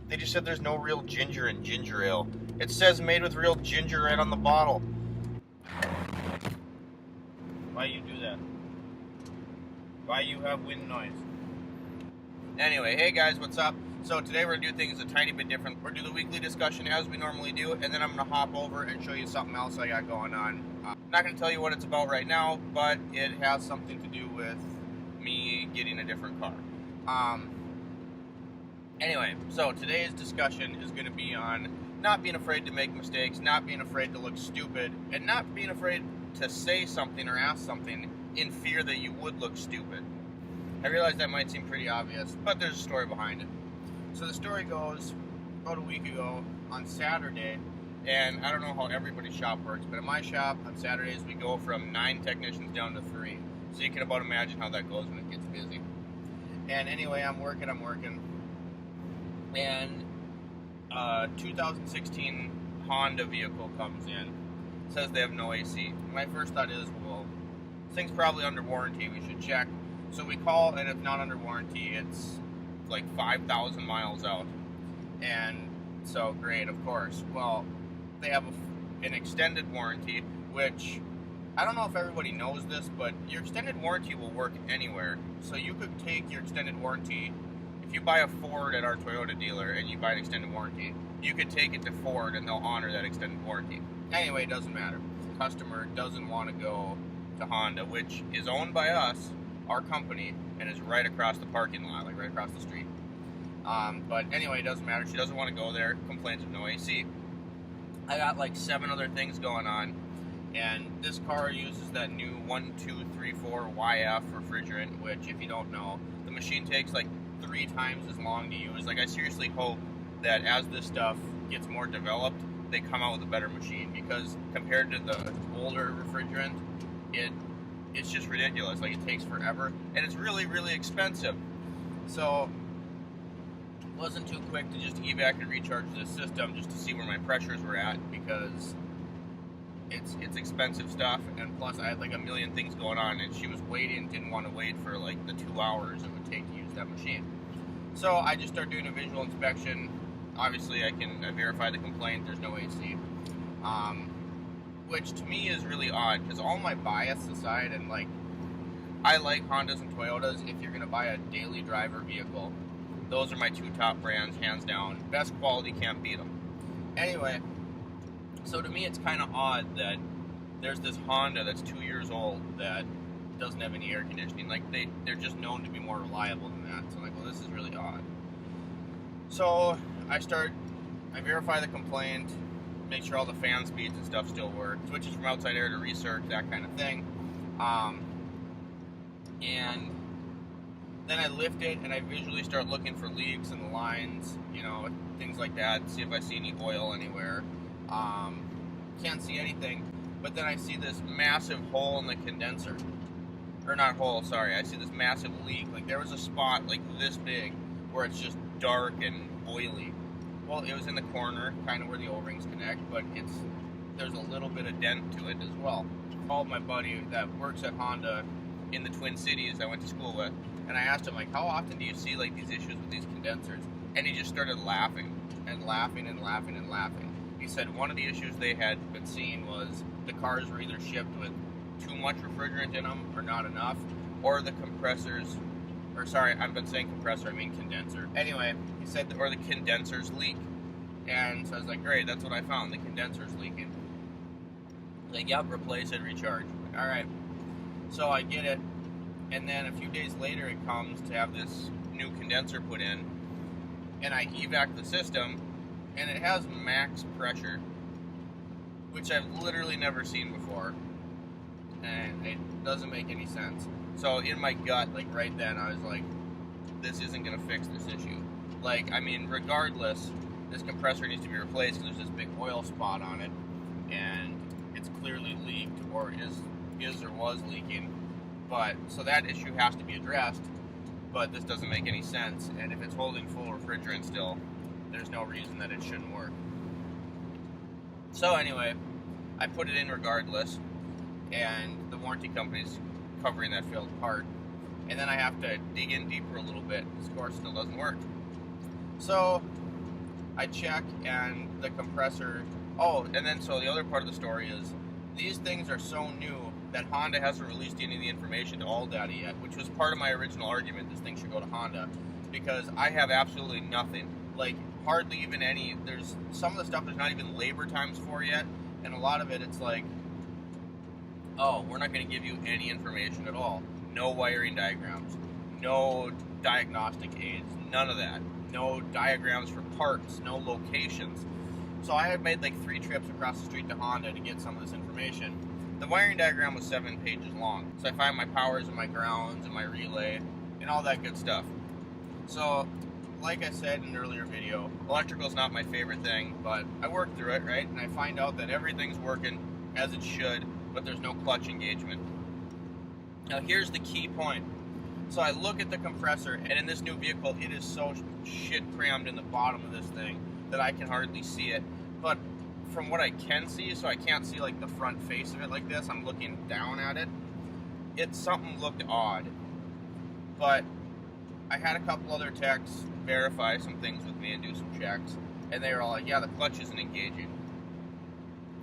They just said there's no real ginger in ginger ale. It says made with real ginger right on the bottle. Why you do that? Why you have wind noise? Anyway, hey guys, what's up? So today we're going to do things a tiny bit different. We're going to do the weekly discussion as we normally do, and then I'm going to hop over and show you something else I got going on. I'm not going to tell you what it's about right now, but it has something to do with me getting a different car. Anyway, so today's discussion is going to be on not being afraid to make mistakes, not being afraid to look stupid, and not being afraid to say something or ask something in fear that you would look stupid. I realize that might seem pretty obvious, but there's a story behind it. So the story goes, about a week ago on Saturday, and I don't know how everybody's shop works, but in my shop on Saturdays we go from 9 technicians down to 3. So you can about imagine how that goes when it gets busy. And anyway, I'm working, and 2016 Honda vehicle comes in. It says they have no AC. My first thought is, well, this thing's probably under warranty, we should check. So we call, and if not under warranty, it's like 5,000 miles out. And so, great, of course. Well, they have an extended warranty, which, I don't know if everybody knows this, but your extended warranty will work anywhere. So you could take your extended warranty, if you buy a Ford at our Toyota dealer and you buy an extended warranty, you could take it to Ford and they'll honor that extended warranty. Anyway, it doesn't matter. The customer doesn't want to go to Honda, which is owned by us, our company, and is right across the parking lot, like right across the street. But anyway, it doesn't matter. She doesn't want to go there. Complains of no AC. I got like 7 other things going on, and this car uses that new 1234 YF refrigerant, which, if you don't know, the machine takes like 3 times as long to use. Like, I seriously hope that as this stuff gets more developed, they come out with a better machine, because compared to the older refrigerant, it's just ridiculous. Like, it takes forever, and it's really, really expensive. So it wasn't too quick to just evac and recharge this system just to see where my pressures were at, because it's expensive stuff, and plus I had like a million things going on, and she was waiting, didn't want to wait for like the 2 hours it would take to use that machine. So I just started doing a visual inspection. Obviously I verify the complaint, there's no AC. Which to me is really odd, because all my bias aside, and like, I like Hondas and Toyotas. If you're going to buy a daily driver vehicle, those are my 2 top brands, hands down. Best quality, can't beat them. Anyway, so to me it's kind of odd that there's this Honda that's 2 years old that doesn't have any air conditioning. Like, they're just known to be more reliable than that. So I'm like, well, this is really odd. So I verify the complaint, make sure all the fan speeds and stuff still work, switches from outside air to recirc, that kind of thing. And then I lift it and I visually start looking for leaks in the lines, you know, things like that, see if I see any oil anywhere. Can't see anything, but then I see this massive hole in the condenser. Or not hole, sorry, I see this massive leak. Like, there was a spot like this big where it's just dark and oily. Well, it was in the corner, kind of where the O-rings connect, but there's a little bit of dent to it as well. I called my buddy that works at Honda in the Twin Cities I went to school with, and I asked him, like, how often do you see like these issues with these condensers? And he just started laughing and laughing and laughing and laughing. He said one of the issues they had been seeing was the cars were either shipped with too much refrigerant in them or not enough, or the compressors, or sorry, I've been saying compressor, I mean condenser. Anyway, he said, or the condensers leak. And so I was like, great, that's what I found, the condenser's leaking. Like, yep, replace it, recharge. Like, all right. So I get it, and then a few days later it comes to have this new condenser put in, and I evac the system, and it has max pressure, which I've literally never seen before, and it doesn't make any sense. So in my gut, like right then, I was like, this isn't going to fix this issue. Like, I mean, regardless, this compressor needs to be replaced because there's this big oil spot on it, and it's clearly leaked, or is or was leaking. But so that issue has to be addressed, but this doesn't make any sense, and if it's holding full refrigerant still, there's no reason that it shouldn't work. So anyway, I put it in regardless, and the warranty company's covering that failed part, and then I have to dig in deeper a little bit. This car still doesn't work. So I check and the compressor, oh, and then so the other part of the story is these things are so new that Honda hasn't released any of the information to ALLDATA yet, which was part of my original argument this thing should go to Honda, because I have absolutely nothing, like hardly even any. There's some of the stuff there's not even labor times for yet, and a lot of it it's like, oh, we're not going to give you any information at all. No wiring diagrams, no diagnostic aids, none of that. No diagrams for parts, no locations. So I had made like 3 trips across the street to Honda to get some of this information. The wiring diagram was 7 pages long. So I find my powers and my grounds and my relay and all that good stuff. So, like I said in an earlier video, electrical is not my favorite thing, but I work through it, right? And I find out that everything's working as it should, but there's no clutch engagement. Now here's the key point. So I look at the compressor, and in this new vehicle, it is so shit crammed in the bottom of this thing that I can hardly see it. But from what I can see, so I can't see like the front face of it like this, I'm looking down at it, something looked odd. But I had a couple other techs verify some things with me and do some checks, and they were all like, yeah, the clutch isn't engaging.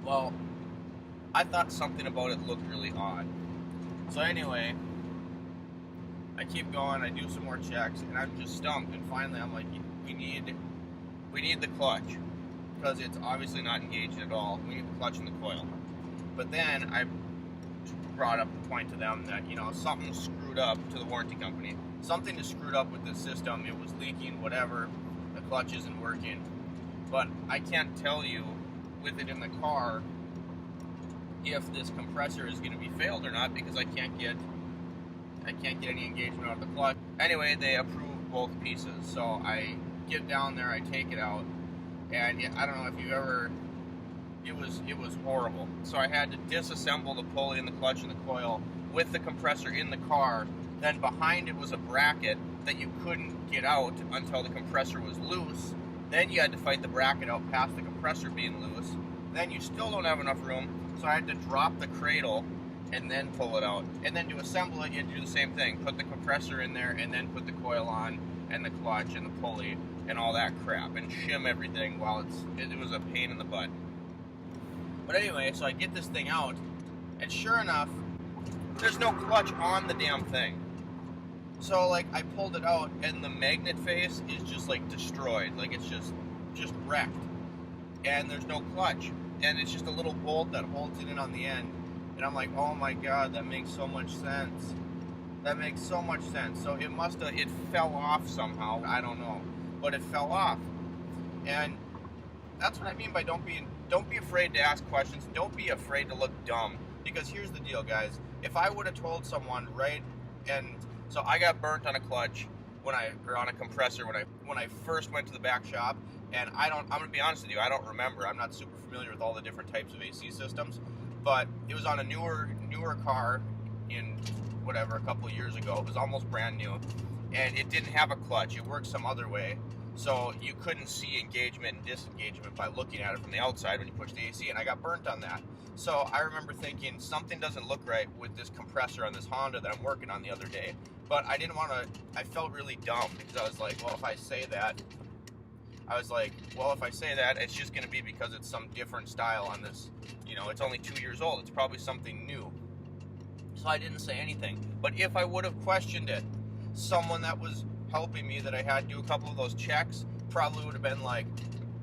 Well, I thought something about it looked really odd. So anyway, I keep going, I do some more checks, and I'm just stumped, and finally I'm like, we need the clutch, because it's obviously not engaged at all. We need the clutch and the coil. But then I brought up the point to them that, you know, something screwed up, to the warranty company. Something is screwed up with the system, it was leaking, whatever, the clutch isn't working. But I can't tell you, with it in the car, if this compressor is going to be failed or not, because I can't get any engagement out of the clutch. Anyway, they approved both pieces, so I get down there, I take it out, and I don't know if you ever, it was horrible. So I had to disassemble the pulley and the clutch and the coil with the compressor in the car. Then behind it was a bracket that you couldn't get out until the compressor was loose. Then you had to fight the bracket out past the compressor being loose. Then you still don't have enough room, so I had to drop the cradle and then pull it out. And then to assemble it, you had to do the same thing. Put the compressor in there and then put the coil on and the clutch and the pulley and all that crap and shim everything while it was a pain in the butt. But anyway, so I get this thing out, and sure enough, there's no clutch on the damn thing. So like I pulled it out and the magnet face is just like destroyed. Like it's just wrecked. And there's no clutch. And it's just a little bolt that holds it in on the end. And I'm like, oh my god, that makes so much sense. That makes so much sense. So it fell off somehow. I don't know. But it fell off. And that's what I mean by don't be afraid to ask questions. Don't be afraid to look dumb. Because here's the deal, guys. If I would have told someone, right, and so I got burnt on a clutch or on a compressor when I first went to the back shop, and I'm gonna be honest with you, I don't remember. I'm not super familiar with all the different types of AC systems, but it was on a newer car in whatever, a couple of years ago. It was almost brand new, and it didn't have a clutch. It worked some other way, so you couldn't see engagement and disengagement by looking at it from the outside when you push the AC, and I got burnt on that. So I remember thinking something doesn't look right with this compressor on this Honda that I'm working on the other day, but I didn't want to. I felt really dumb because I was like, well, if I say that, it's just going to be because it's some different style on this. You know, it's only 2 years old. It's probably something new. So I didn't say anything. But if I would have questioned it, someone that was helping me that I had to do a couple of those checks probably would have been like,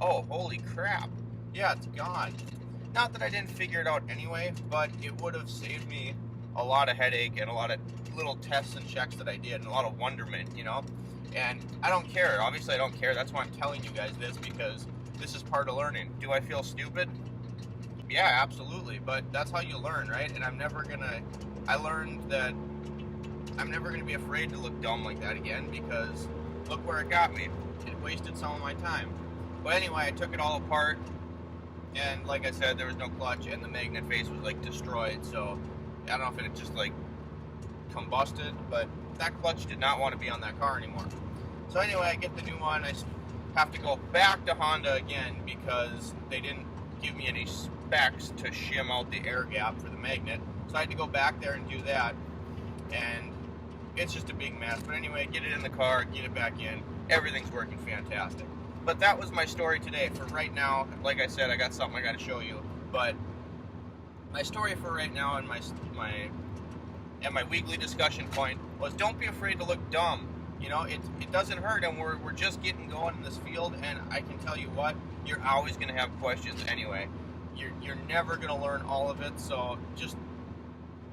oh, holy crap. Yeah, it's gone. Not that I didn't figure it out anyway, but it would have saved me a lot of headache and a lot of little tests and checks that I did and a lot of wonderment, you know? And I don't care. Obviously, I don't care. That's why I'm telling you guys this, because this is part of learning. Do I feel stupid? Yeah, absolutely. But that's how you learn, right? And I learned that I'm never going to be afraid to look dumb like that again, because look where it got me. It wasted some of my time. But anyway, I took it all apart, and like I said, there was no clutch, and the magnet face was like destroyed. So I don't know if it had just like combusted, but that clutch did not want to be on that car anymore. So anyway, I get the new one. I have to go back to Honda again because they didn't give me any specs to shim out the air gap for the magnet. So I had to go back there and do that, and it's just a big mess. But anyway, get it in the car, get it back in. Everything's working fantastic. But that was my story today. For right now, like I said, I got something I got to show you. But my story for right now and my weekly discussion point was, don't be afraid to look dumb. You know, it doesn't hurt, and we're just getting going in this field, and I can tell you what, you're always going to have questions anyway. You're never going to learn all of it, so just,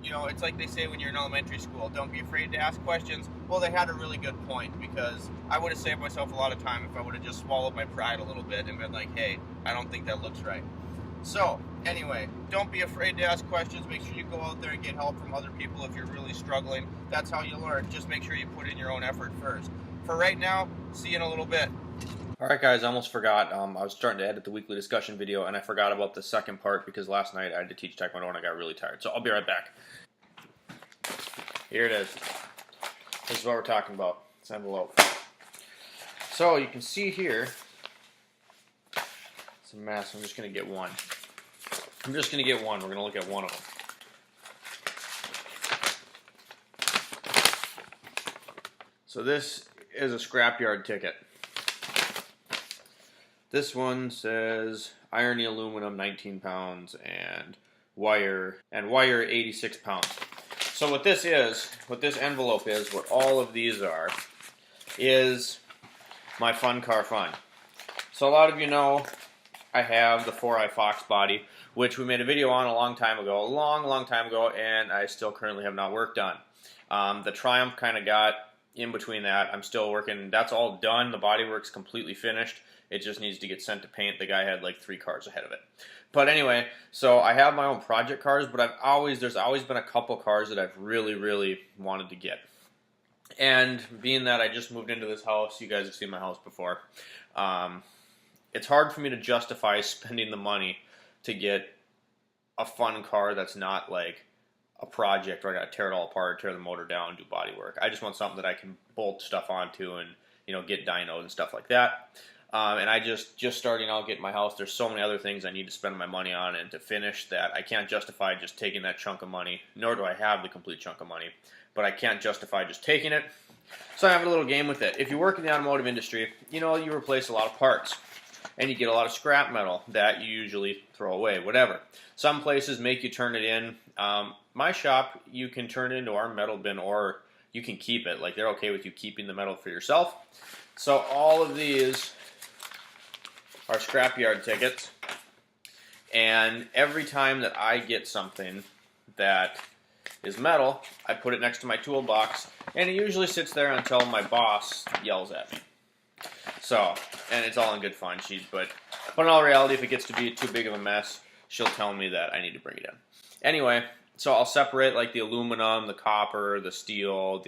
you know, it's like they say when you're in elementary school, don't be afraid to ask questions. Well, they had a really good point, because I would have saved myself a lot of time if I would have just swallowed my pride a little bit and been like, hey, I don't think that looks right. So, anyway, don't be afraid to ask questions. Make sure you go out there and get help from other people if you're really struggling. That's how you learn. Just make sure you put in your own effort first. For right now, see you in a little bit. Alright guys, I almost forgot. I was starting to edit the weekly discussion video, and I forgot about the second part because last night I had to teach Taekwondo and I got really tired. So I'll be right back. Here it is. This is what we're talking about. This envelope. So you can see here, it's a mess. I'm just going to get one. We're going to look at one of them. So this is a scrapyard ticket. This one says irony aluminum 19 pounds and wire 86 pounds. So what this envelope is, what all of these are, is my Fun Car Fund. So a lot of you know I have the 4i Fox body, which we made a video on a long time ago, and I still currently have not worked on. The Triumph kind of got in between that. I'm still working. That's all done. The bodywork's completely finished. It just needs to get sent to paint. The guy had like 3 cars ahead of it. But anyway, so I have my own project cars, but there's always been a couple cars that I've really wanted to get. And being that I just moved into this house, you guys have seen my house before, it's hard for me to justify spending the money to get a fun car that's not like a project where I got to tear it all apart, tear the motor down, do body work. I just want something that I can bolt stuff onto and, you know, get dynos and stuff like that. And I just starting out getting my house, there's so many other things I need to spend my money on and to finish that I can't justify just taking that chunk of money, nor do I have the complete chunk of money, but I can't justify just taking it. So I have a little game with it. If you work in the automotive industry, you know you replace a lot of parts. And you get a lot of scrap metal that you usually throw away, whatever. Some places make you turn it in. My shop, you can turn it into our metal bin, or you can keep it. Like, they're okay with you keeping the metal for yourself. So all of these are scrapyard tickets. And every time that I get something that is metal, I put it next to my toolbox, and it usually sits there until my boss yells at me. So, and it's all in good fun. But in all reality, if it gets to be too big of a mess, she'll tell me that I need to bring it in. Anyway, so I'll separate like the aluminum, the copper, the steel,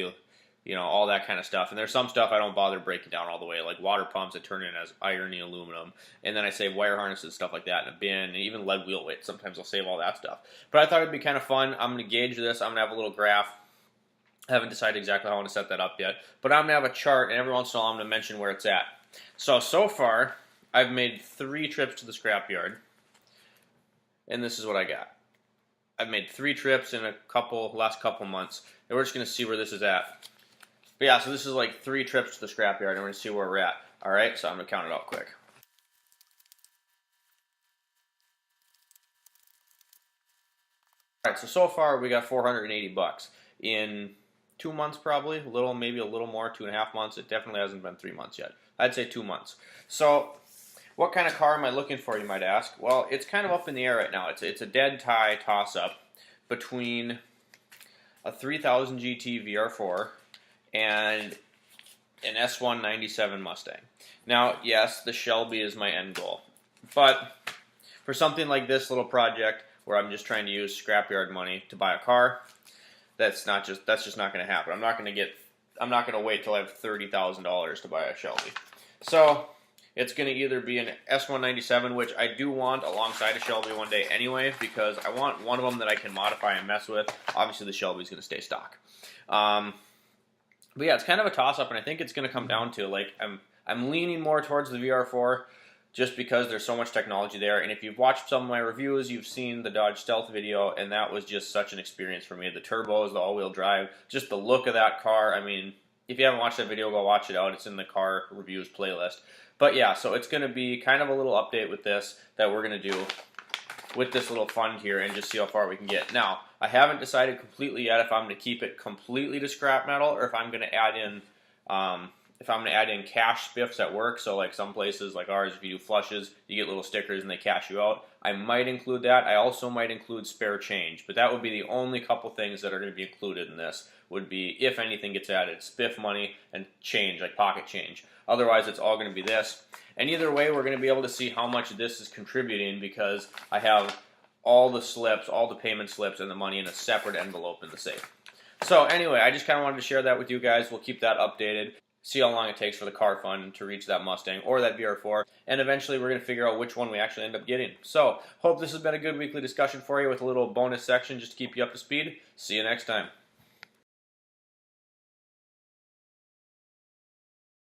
all that kind of stuff. And there's some stuff I don't bother breaking down all the way, like water pumps I turn in as irony aluminum. And then I save wire harnesses, stuff like that in a bin, and even lead wheel weight. Sometimes I'll save all that stuff. But I thought it'd be kind of fun. I'm going to gauge this. I'm going to have a little graph. I haven't decided exactly how I want to set that up yet. But I'm going to have a chart, and every once in a while I'm going to mention where it's at. So far, I've made 3 trips to the scrapyard, and this is what I got. I've made 3 trips in last couple months, and we're just going to see where this is at. But yeah, so this is like 3 trips to the scrapyard, and we're going to see where we're at. Alright, so I'm going to count it out quick. Alright, so far we got $480 in 2 months probably, maybe a little more, 2.5 months. It definitely hasn't been 3 months yet. I'd say 2 months. So, what kind of car am I looking for, you might ask? Well, it's kind of up in the air right now. It's a dead tie toss-up between a 3000 GT VR4 and an S197 Mustang. Now, yes, the Shelby is my end goal. But for something like this little project where I'm just trying to use scrapyard money to buy a car, that's just not going to happen. I'm not going to wait till I have $30,000 to buy a Shelby. So it's going to either be an S197, which I do want alongside a Shelby one day anyway, because I want one of them that I can modify and mess with. Obviously, the Shelby's going to stay stock. But yeah, it's kind of a toss-up, and I think it's going to come down to, like, I'm leaning more towards the VR4 just because there's so much technology there. And if you've watched some of my reviews, you've seen the Dodge Stealth video, and that was just such an experience for me. The turbos, the all-wheel drive, just the look of that car. I mean, if you haven't watched that video, go watch it out. It's in the car reviews playlist. But yeah, so it's going to be kind of a little update with this that we're going to do with this little fund here and just see how far we can get. Now, I haven't decided completely yet if I'm going to keep it completely to scrap metal or if I'm going to add in cash spiffs at work. So like some places like ours, if you do flushes, you get little stickers and they cash you out. I might include that. I also might include spare change, but that would be the only couple things that are going to be included in this. Would be, if anything gets added, spiff money and change, like pocket change. Otherwise, it's all going to be this. And either way, we're going to be able to see how much this is contributing because I have all the slips, all the payment slips, and the money in a separate envelope in the safe. So anyway, I just kind of wanted to share that with you guys. We'll keep that updated. See how long it takes for the car fund to reach that Mustang or that VR4. And eventually we're going to figure out which one we actually end up getting. So, hope this has been a good weekly discussion for you with a little bonus section just to keep you up to speed. See you next time.